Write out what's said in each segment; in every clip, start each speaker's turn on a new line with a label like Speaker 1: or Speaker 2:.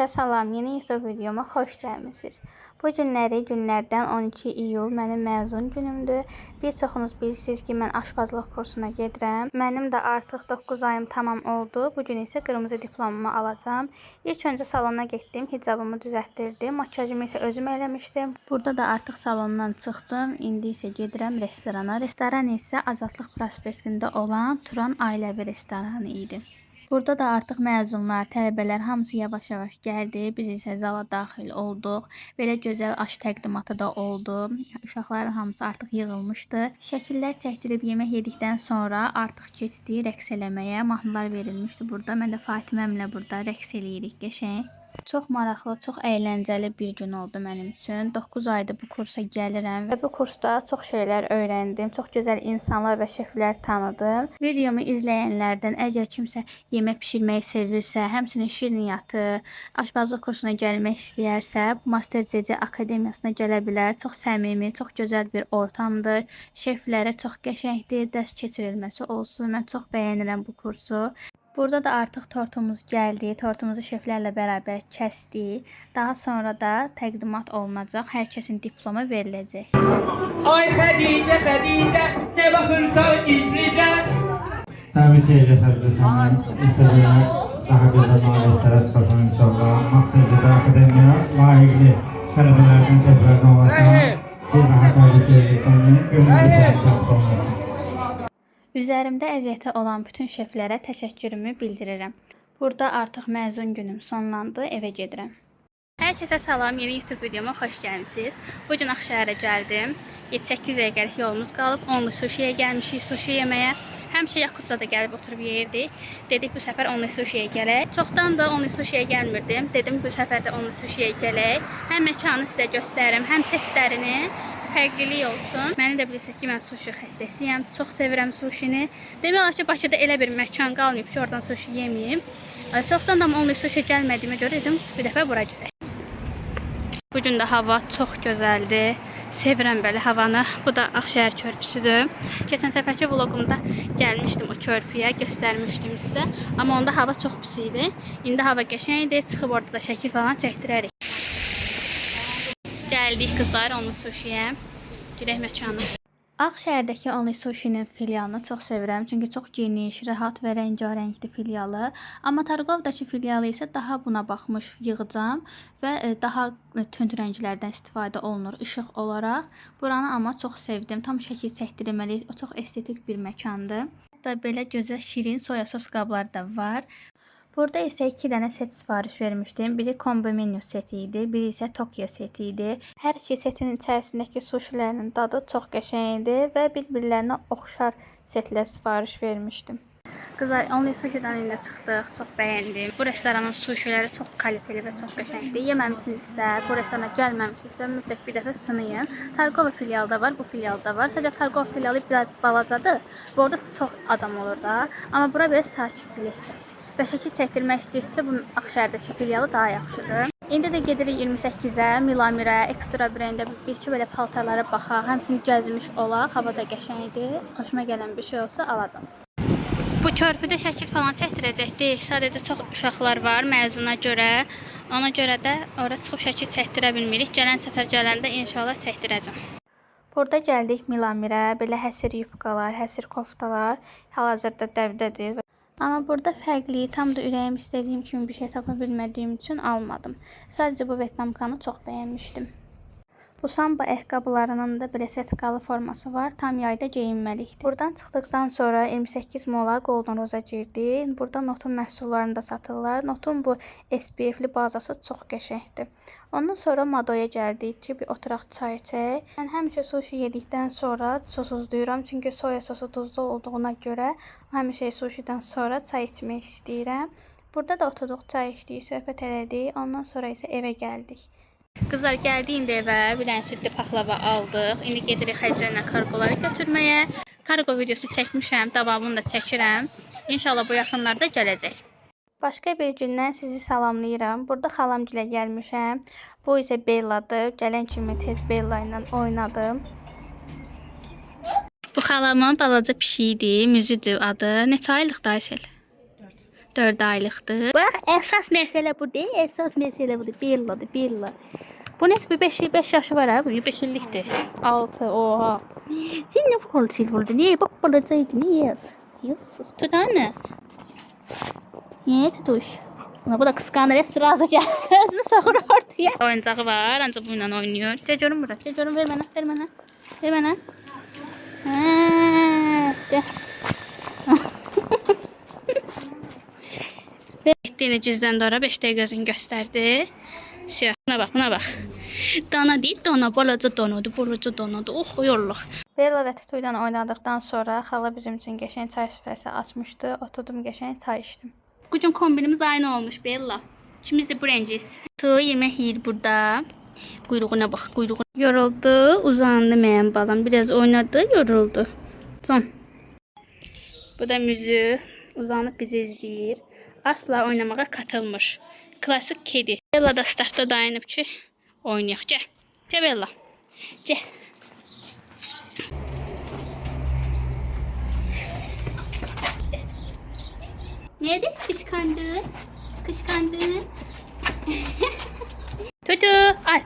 Speaker 1: Herkese salam, yeni YouTube videoma xoş gəlmisiniz. Bu günləri günlərdən 12 iyul mənim məzun günümdür. Bir çoxunuz bilirsiniz ki, mən aşbazlıq kursuna gedirəm. Mənim də artıq 9 ayım tamam oldu. Bu gün isə qırmızı diplomumu alacağam. İlk öncə salona getdim, hicabımı düzəltdirdim, makyajımı isə özüm eləmişdim. Burada da artıq salondan çıxdım. İndi isə gedirəm restorana. Restoran isə Azadlıq prospektində olan Turan ailəvi restoranı idi. Burada da artıq məzunlar, tələbələr hamısı yavaş-yavaş gəldi. Biz isə zala daxil olduq. Belə gözəl aş təqdimatı da oldu. Uşaqların hamısı artıq yığılmışdı. Şəkillər çəkdirib yemək yedikdən sonra artıq keçdi rəqs eləməyə. Mahnılar verilmişdi burada. Mən də Fatiməmlə burada rəqs eləyirik qəşəng. Çox maraqlı, çox əyləncəli bir gün oldu mənim üçün. 9 aydır bu kursa gəlirəm və bu kursda çox şeylər öyrəndim. Çox gözəl insanlar və şeflər tanıdım. Videomu izləyənlərdən əgər kimsə yemək bişirməyi sevirsə, həmçinin şirniyyatı, aşbazlıq kursuna gəlmək istəyərsə, bu Master CC Akademiyasına gələ bilər. Çox səmimi, çox gözəl bir ortamdır. Şeflərə çox qəşəngdir, dərs keçirilməsi olsun. Mən çox bəyənirəm bu kursu. Burada da artıq tortumuz gəldi. Tortumuzu şeflərlə bərabər kəsdik. Daha sonra da təqdimat olunacaq. Hər kəsin diplomu veriləcək.
Speaker 2: Ay Xədicə, Xədicə, nə baxırsan gizlicə?
Speaker 3: Təbii ki, Xədicə, səndən İnstagrama daha gözəl nailiyyətlərə çıxasan inşallah. Master CC Akademiya layiqli tələbələrdən şeflərdən olasan. Bir daha təbii ki, sənin gönüllü tərəflər olmasın.
Speaker 1: Üzərimdə əziyyəti olan bütün şeflərə təşəkkürümü bildirirəm. Burada artıq məzun günüm sonlandı, evə gedirəm. Hər kəsə salam, yeni YouTube videoma xoş gəlmisiniz. Bu gün Ağşəhərə gəldim. 7-8 dəqiqəlik yolumuz qalıb. Onlu sushiyə gəlmişik, sushi yeməyə. Həmişə Yakutcada gəlib oturub yeyirdik. Dedik bu səfər onlu sushiyə gələk. Çoxdan da onlu sushiyə gəlmirdim. Dedim bu səfər də onlu sushiyə gələk. Həm məkanı sizə göstərim, həm setlərini. Fərqlilik olsun. Məni də bilirsiniz ki, mən sushi xəstəsiyəm. Çox sevirəm sushini. Demək olar ki, Bakıda elə bir məkan qalmayıb ki, oradan sushi yeməyim. Çoxdan da onlu sushi gəlmədiyimə görə dedim, bir dəfə bura gedək. Bugün də hava çox gözəldir. Sevirəm belə havanı. Bu da Ağşəhər körpüsüdür. Keçən səfərki vlogumda gəlmişdim o körpüyə, göstərmişdim sizə. Amma onda hava çox pis idi. İndi hava qəşəngdir. Çıxıb orada da şəkil falan çəkdirərik. Gəldik qızlar onlu sushiyə. Girək məkana. Ağşəhərdəki onlu sushinin filialını çox sevirəm. Çünki çox geniş, rahat və rəngarəngli filialı. Amma Targovdakı filialı isə daha buna baxmış yığcam və daha tünd rənglərdən istifadə olunur işıq olaraq. Buranı amma çox sevdim. Tam şəkil çəkdirməli, o çox estetik bir məkandır. Hətta belə gözəl şirin soya sos qabları da var. Burada isə 2 dənə set sifariş vermişdim. Biri kombo menü seti idi, biri isə Tokyo seti idi. Hər iki setin içərisindəki sushilərin dadı çox qəşəng idi və bir-birlərinə oxşar setlər sifariş vermişdim. Qızlar, onlu sushidən indi çıxdıq, çox bəyəndim. Bu restoranın sushiləri çox kaliteli və çox qəşəngdir. Yeməmisinizsə, bu restorana gəlməmisinizsə, mütləq bir dəfə sınayın. Targova filialda var, bu filialda var. Sadəcə Targova filialı biraz balacadır. Orada çox adam olur da, amma bura belə sakitçilikdir. Və şəkil çəkdirmək istəyirsə, bu Ağşəhərdəki filialı daha yaxşıdır. İndi də gedirik 28-ə, Milamirə, Ekstra Brenddə bir-iki belə paltarlara baxaq. Həmçinin gəzmiş olaq, hava da qəşəngdir. Xoşuma gələn bir şey olsa alacam. Bu körpüdə şəkil falan çəkdirəcəkdik. Sadəcə çox uşaqlar var məzuna görə. Ona görə də ora çıxıb şəkil çəkdirə bilmirik. Gələn səfər gələndə inşallah çəkdirəcəm. Burada gəldik Milamirə. Belə həsir yubkalar, həsir koftalar hal-hazırda dəvdədir. Amma burada fərqli, tam da ürəyim istədiyim kimi bir şey tapa bilmədiyim üçün almadım. Sadəcə bu Vyetnamkanı çox bəyənmişdim. Bu samba ayaqqabılarının da belə setkalı forması var. Tam yayda geyinməlikdir. Buradan çıxdıqdan sonra 28 mola Golden Roza girdik. Burada Notun məhsullarını da satırlar. Notun bu SPF-li bazası çox qəşəngdir. Ondan sonra Madoya gəldik ki, bir oturaq çay içək. Mən həmişə sushi yedikdən sonra sosuzluyuram. Çünki soya sosu duzlu olduğuna görə həmişə sushidən sonra çay içmək istəyirəm. Burada da oturduq, çay içdik, söhbət elədik. Ondan sonra isə evə gəldik. Qızlar, gəldik indi evə, bir dənə südlü paxlava aldıq. İndi gedirik Xədicə kargoları götürməyə. Kargo videosu çəkmişəm, davamını da çəkirəm. İnşallah bu yaxınlarda gələcək. Başqa bir gündən sizi salamlayıram. Burada xalamgilə gəlmişəm. Bu isə Belladır. Gələn kimi tez Bella ilə oynadım. Bu xalamın balaca pişiyidir, Müzüdür adı. Neçə aylıq da Aysel? 4 aylıqdır. Əsas məsələ bu deyil, əsas məsələ budur. Belladır, Bella. Bu nəsə bir 5 yaşı var ha, bu 5 illikdir. 6, oha. Sən nə polsil buldu? Niyə bapalacaqdı? Niyə? Yılsız. Tut anne. Niyə tutuş? Bu da kıskanır, sırazıca. Özünü sağır ortaya. Oyuncağı var, ancaq bununla oynuyor. Çocuğum bura, çocuğum ver mənə, ver mənə. Ver mənə. Gel. Etdiyini cizdən dora 5 dəqiqə gözünü göstərdi. Siyah. Buna bax. Dana deyil, dana, balaca donadı, balaca donadı. Oh, yorluq. Bella və Tutu ilə oynadıqdan sonra xala bizim üçün qəşəng çay süfrəsi açmışdı. Oturdum, qəşəng çay içdim. Bugün kombinimiz aynı olmuş Bella. İkimiz de bu renciyiz. Tutu yemək yiyir burada. Quyruğuna bax, quyruğuna. Yoruldu, uzandı mənim balam. Biraz oynadı, yoruldu. Son. Bu da müzü. Uzanıb bizi izləyir. Asla oynamağa katılmır. Klasik kedi. Bella da startda dayanıb ki, oynayaq. Gəl. Gəl Bella. Gəl. Neydi? Kıskandın. Kıskandın. Tutu, al.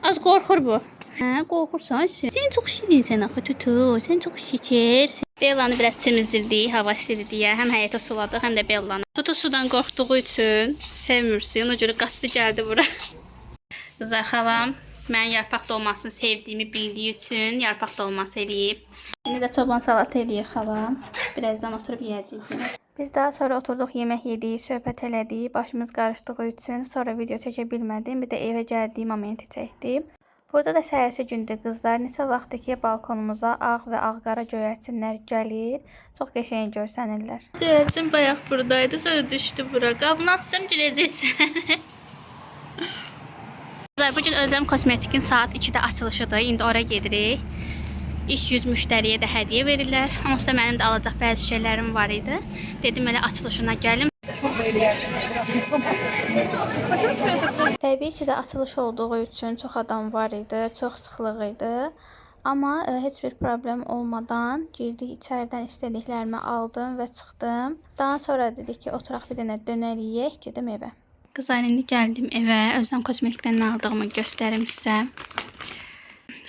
Speaker 1: Az qorxur bu. Hə, qorxursan sən. Sən çox şirinsən axı Tutu. Sən çox şekersən. Bella'nı biraz temizlədik, hava istedi deyə. Həm həyətə suladıq, həm də Bella'nı. Tutu sudan qorxduğu üçün sevmirsin. Ona görə qastı gəldi bura. Qızlar xalam, mən yarpaq dolmasını sevdiyimi bildiyi üçün yarpaq dolması eləyib. İndi də çoban salatı eləyir xalam. Birazdan oturub yeyəcəyik. Biz daha sonra oturduq, yemək yedik, söhbət elədik. Başımız qarışdığı üçün sonra video çəkə bilmədim. Bir də evə gəldiyi momenti çəkdim. Burada da səhərsi gündür qızlar. Neçə vaxtdır ki, balkonumuza ağ və ağ-qara göyərçinlər gəlir. Çox qəşəng görsənirlər. Göyərçin bayaq buradaydı, sonra düşdü bura. Qabını atsam güləcəksən. Bugün Özlem Kosmetikin saat 2-də açılışıdır. İndi oraya gedirik. İş yüz müştəriyə də hədiyyə verirlər. Amma da mənim də alacaq bəzi şeylərim var idi. Dedim elə açılışına gəlim. Təbii ki də açılış olduğu üçün çox adam var idi, çox sıxlıq idi. Amma heç bir problem olmadan girdik, içəridən istədiklərimi aldım və çıxdım. Daha sonra dedik ki, oturaq bir dənə dönər yeyək, gedim evə. Qızlar, indi gəldim evə. Özlem Kosmetikdən nə aldığımı göstərim sizə.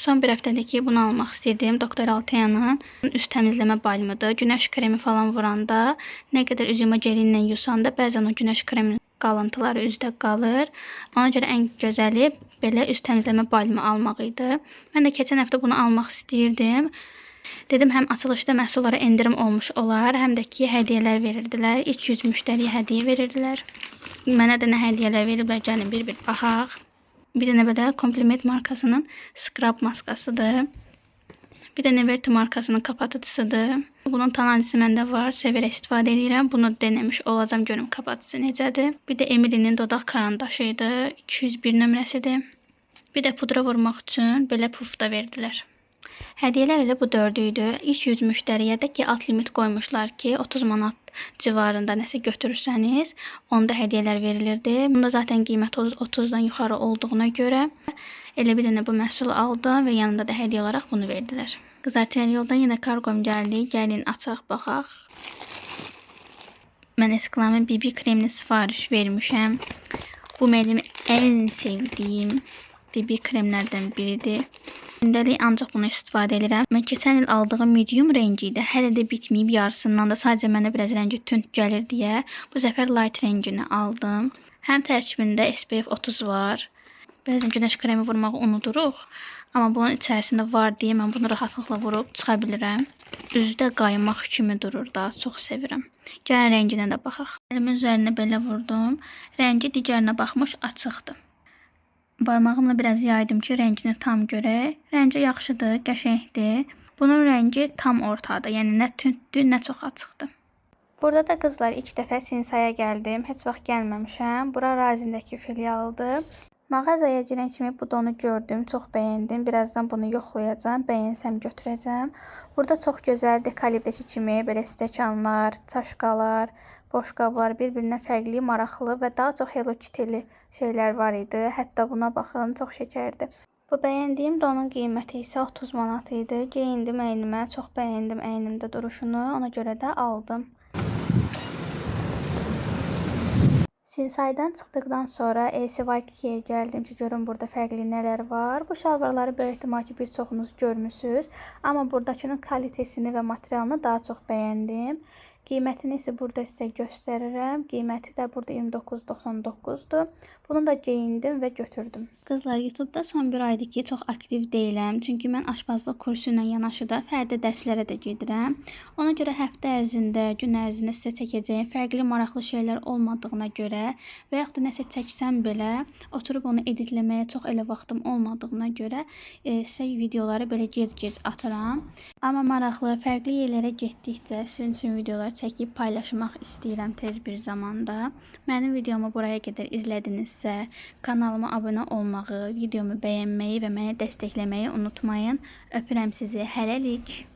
Speaker 1: Son bir həftədir ki, bunu almaq istəyirdim. Doktor Altea'nın üst təmizləmə balmıdır. Günəş kremi falan vuranda, nə qədər üzümə geli ilə yusanda, bəzən o günəş kreminin qalıntıları üzdə qalır. Ona görə ən gözəli belə üst təmizləmə balmı almaq idi. Mən də keçən həftə bunu almaq istəyirdim. Dedim, həm açılışda məhsullara endirim olmuş olar, həm də ki, hədiyyələr verirdilər. İlk 100 müştəriyə hədiyyə verirdilər. Mənə də nə hədiyyələr veriblər, gəlin bir baxaq. Bir dənə belə Kompliment markasının skrab maskasıdır. Bir də Neverti markasının kapatıcısıdır. Bunun tanalisi məndə var, sevərək istifadə edirəm. Bunu denəmiş olacam, görüm kapatıcısı necədir. Bir də Emily'nin dodaq karandaşıydı, 201 nömrəsidir. Bir də pudra vurmaq üçün belə puf da verdilər. Hədiyyələr elə bu 4-ü idi. İlk 100 müştəriyə də ki, alt limit qoymuşlar ki, 30 manat civarında nəsə götürürsəniz, onda hədiyyələr verilirdi. Bunda zaten qiyməti 30-dan yuxarı olduğuna görə elə bir dənə bu məhsulu aldım və yanında da hədiyyə olaraq bunu verdilər. Qızlar, tren yoldan yenə karqom gəldi. Gəlin açaq, baxaq. Mən Esklamin BB kremini sifariş vermişəm. Bu mənim ən sevdiyim BB kremlərdən biridir. Gündəlik ancaq bunu istifadə edirəm. Mən keçən il aldığım medium rəngi idi. Hələ də bitməyib, yarısından da sadəcə mənə biraz rəngi tünd gəlir deyə bu səfər light rəngini aldım. Həm tərkibində SPF 30 var. Bəzən günəş kremi vurmağı unuduruq. Amma bunun içərisində var deyə mən bunu rahatlıqla vurub çıxa bilirəm. Üzdə qaymaq kimi durur da, çox sevirəm. Gəlin rənginə də baxaq. Əlimin üzərinə belə vurdum. Rəngi digərinə baxmış açıqdır. Barmağımla biraz yaydım ki, rəngini tam görək. Rəngi yaxşıdır, qəşəngdir. Bunun rəngi tam ortada, yəni nə tündür, nə çox açıqdır. Burada da qızlar ilk dəfə Sinsaya gəldim. Heç vaxt gəlməmişəm. Bura Razindəki filialıdır. Mağazaya girən kimi bu donu gördüm, çox bəyəndim. Birazdan bunu yoxlayacağam, bəyənsəm götürəcəm. Burada çox gözəl dekalibdəki kimi belə stəkanlar, çaşqalar, boşqablar, bir-birinə fərqli, maraqlı və daha çox Hello Kitty-li şeylər var idi. Hətta buna baxın, çox şəkərdir. Bu bəyəndiyim donun qiyməti isə 30 manat idi. Geyindim əynimə, çox bəyəndim əynimdə duruşunu, ona görə də aldım. Sinsaydan çıxdıqdan sonra ECY2-yə gəldim ki, görüm burada fərqli nələr var. Bu şalvarları böyük ehtimal ki, bir çoxunuz görmüsünüz. Amma buradakının kalitesini və materialını daha çox bəyəndim. Qiymətini isə burada sizə göstərirəm. Qiyməti də burada 29.99-dur. Bunu da geyindim və götürdüm. Qızlar, YouTube-da son bir aydır ki, çox aktiv deyiləm. Çünki mən aşbazlıq kursu ilə yanaşı da fərdi dərslərə də gedirəm. Ona görə həftə ərzində, gün ərzində sizə çəkəcəyim fərqli maraqlı şeylər olmadığına görə və yaxud da nəsə çəksəm belə, oturub onu editləməyə çox elə vaxtım olmadığına görə sizə videoları belə gec-gec atıram. Amma maraqlı, fərqli yerlərə getdikcə sizin üçün videolar çəkib paylaşmaq istəyirəm tez bir zamanda. Mənim videomu buraya qədər izlədinizsə, kanalıma abunə olmağı, videomu bəyənməyi və məni dəstəkləməyi unutmayın. Öpürəm sizi. Hələlik.